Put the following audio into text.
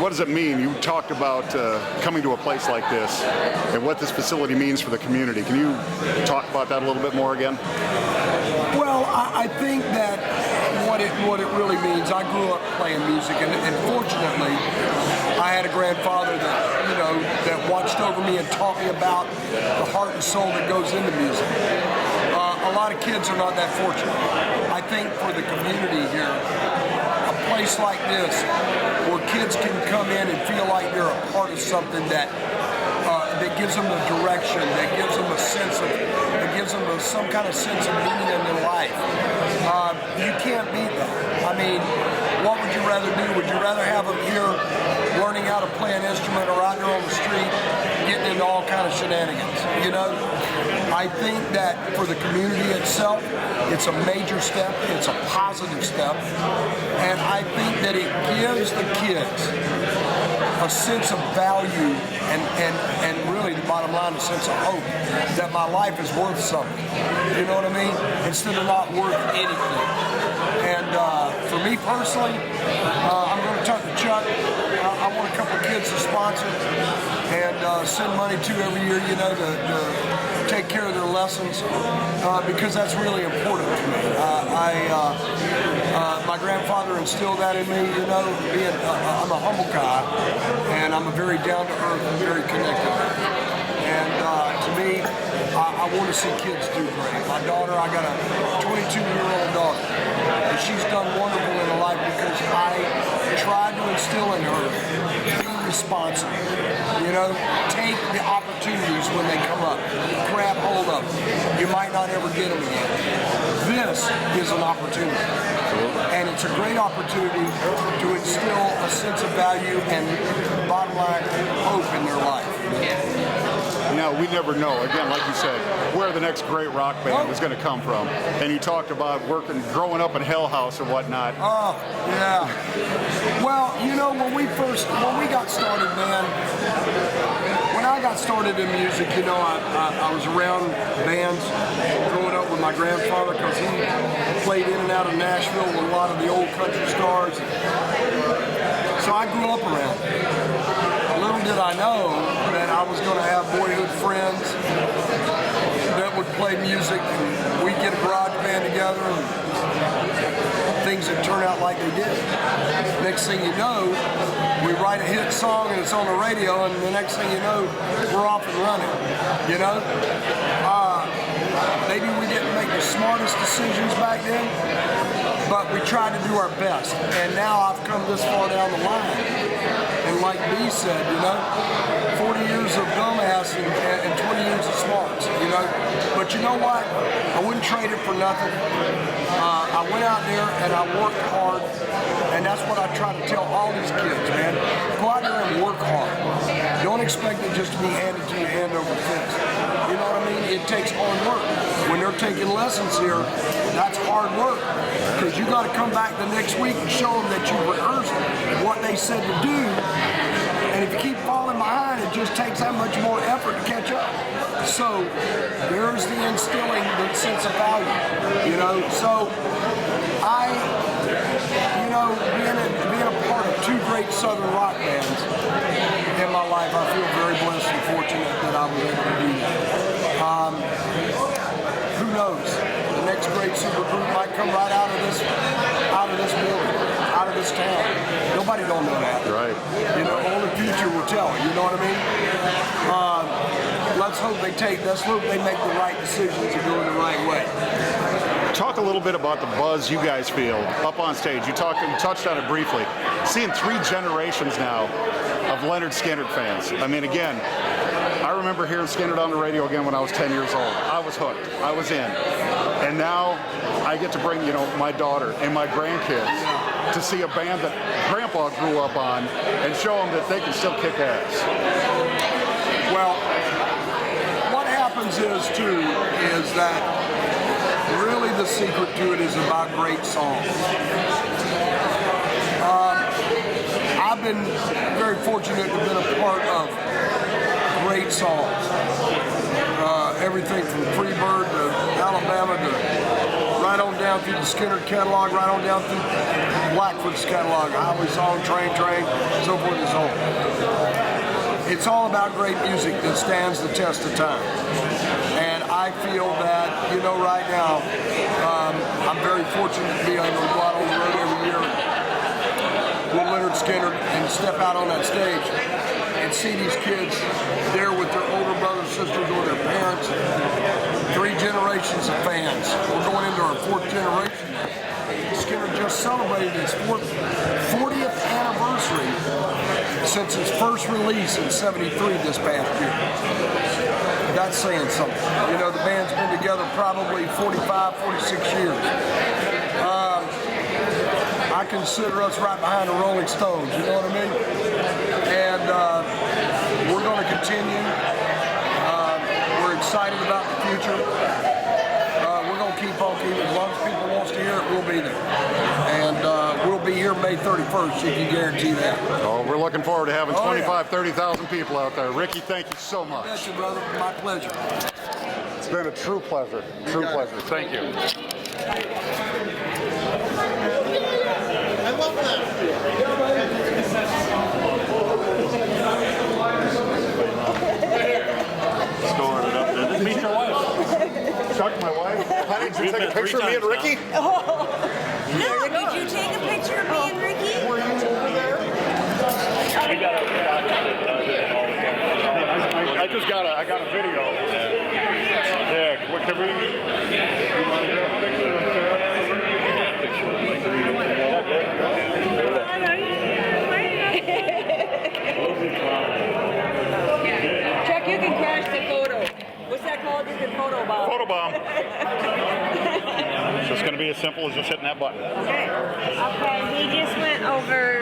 what does it mean? You talked about coming to a place like this and what this facility means for the community. Can you talk about that a little bit more again? Well, I think that what it really means, I grew up playing music, and fortunately, I had a grandfather that watched over me and taught me about the heart and soul that goes into music. A lot of kids are not that fortunate. I think for the community here, a place like this where kids can come in and feel like they're a part of something that gives them a direction, that gives them some kind of sense of meaning in their life. You can't beat that. I mean, what would you rather do? Would you rather have them here learning how to play an instrument or out there on the street getting into all kind of shenanigans, you know? I think that for the community itself, it's a major step, it's a positive step, and I think that it gives the kids a sense of value and really the bottom line, a sense of hope that my life is worth something, you know what I mean? Instead of not worth anything. And for me personally, I'm going to talk to Chuck. I want a couple of kids to sponsor and send money to every year, you know, to take care of their lessons because that's really important to me. My grandfather instilled that in me, you know, I'm a humble guy and I'm a very down-to-earth and very connected. And to me, I want to see kids do great. My daughter, I got a 22-year-old daughter, and she's done wonderful in her life because I tried to instill in her, be responsible, you know, take the opportunities when they come up, grab hold of them. You might not ever get them again. This is an opportunity, and it's a great opportunity to instill a sense of value and, bottom line, hope in their life. Now, we never know, again, like you said, where the next great rock band is going to come from. And you talked about growing up in Hell House and whatnot. Oh, yeah. Well, you know, when we got started, man, when I got started in music, you know, I was around bands growing up with my grandfather because he played in and out of Nashville with a lot of the old country stars. So I grew up around it. Little did I know that I was going to have boyhood friends that would play music, and we'd get a garage band together, and things would turn out like they did. Next thing you know, we write a hit song and it's on the radio, and the next thing you know, we're off and running, you know? Maybe we didn't make the smartest decisions back then, but we tried to do our best. And now I've come this far down the line. And like B said, you know, 40 years of dumbass and 20 years of smarts, you know. But you know what? I wouldn't trade it for nothing. I went out there and I worked hard, and that's what I try to tell all these kids, man. Go out there and work hard. Don't expect it just to be handed to you hand over fist. You know what I mean? It takes hard work. When they're taking lessons here, that's hard work. Because you got to come back the next week and show them that you rehearsed what they said to do. And if you keep falling behind, it just takes that much more effort to catch up. So there's the instilling the sense of value, you know. So being a part of two great Southern rock bands in my life, I feel very blessed and fortunate that I was able to do that. Who knows? The next great super group might come right out of this building, out of this town. Nobody don't know that. Right. You know, only the future will tell. You know what I mean? Let's hope they make the right decisions and go in the right way. Talk a little bit about the buzz you guys feel up on stage. You touched on it briefly. Seeing 3 generations now of Lynyrd Skynyrd fans. I mean, again, I remember hearing Skynyrd on the radio again when I was 10 years old. I was hooked. I was in. And now I get to bring, you know, my daughter and my grandkids to see a band that Grandpa grew up on and show them that they can still kick ass. Well, what happens is that really the secret to it is about great songs. I've been very fortunate to have been a part of great songs. Everything from Freebird to Alabama to right on down down through the Skynyrd catalog, right on down through Blackfoot's catalog, Highway Song, Train, so forth and so on. It's all about great music that stands the test of time. And I feel that, you know, right now, I'm very fortunate to be able to go out on the road every year with Lynyrd Skynyrd and step out on that stage and see these kids there with their older brothers, sisters, or their parents. 3 generations of fans. We're going into our 4th generation. Skynyrd just celebrated his 40th anniversary since his first release in '73 this past year. That's saying something. You know, the band's been together probably 45, 46 years. I consider us right behind the Rolling Stones, you know what I mean? And we're going to continue. We're excited about the future. We're going to keep on keeping. As long as people want to hear it, we'll be there. And we'll be here May 31st, you can guarantee that. Oh, we're looking forward to having 25, 30,000 people out there. Rickey, thank you so much. Bless you, brother. My pleasure. It's been a true pleasure. True pleasure. Thank you. I love that. Storing it up there. Meet your wife. Chuck, my wife. Honey, did you take a picture of me and Rickey? Oh. No, did you take a picture of me and Rickey? Were you over there? I got a video. Yeah, what can we? You want to get a picture of Sarah? Chuck, you can crash the photo. What's that called? You can photo bomb. Photo bomb. It's just going to be as simple as just hitting that button. Okay. Okay, he just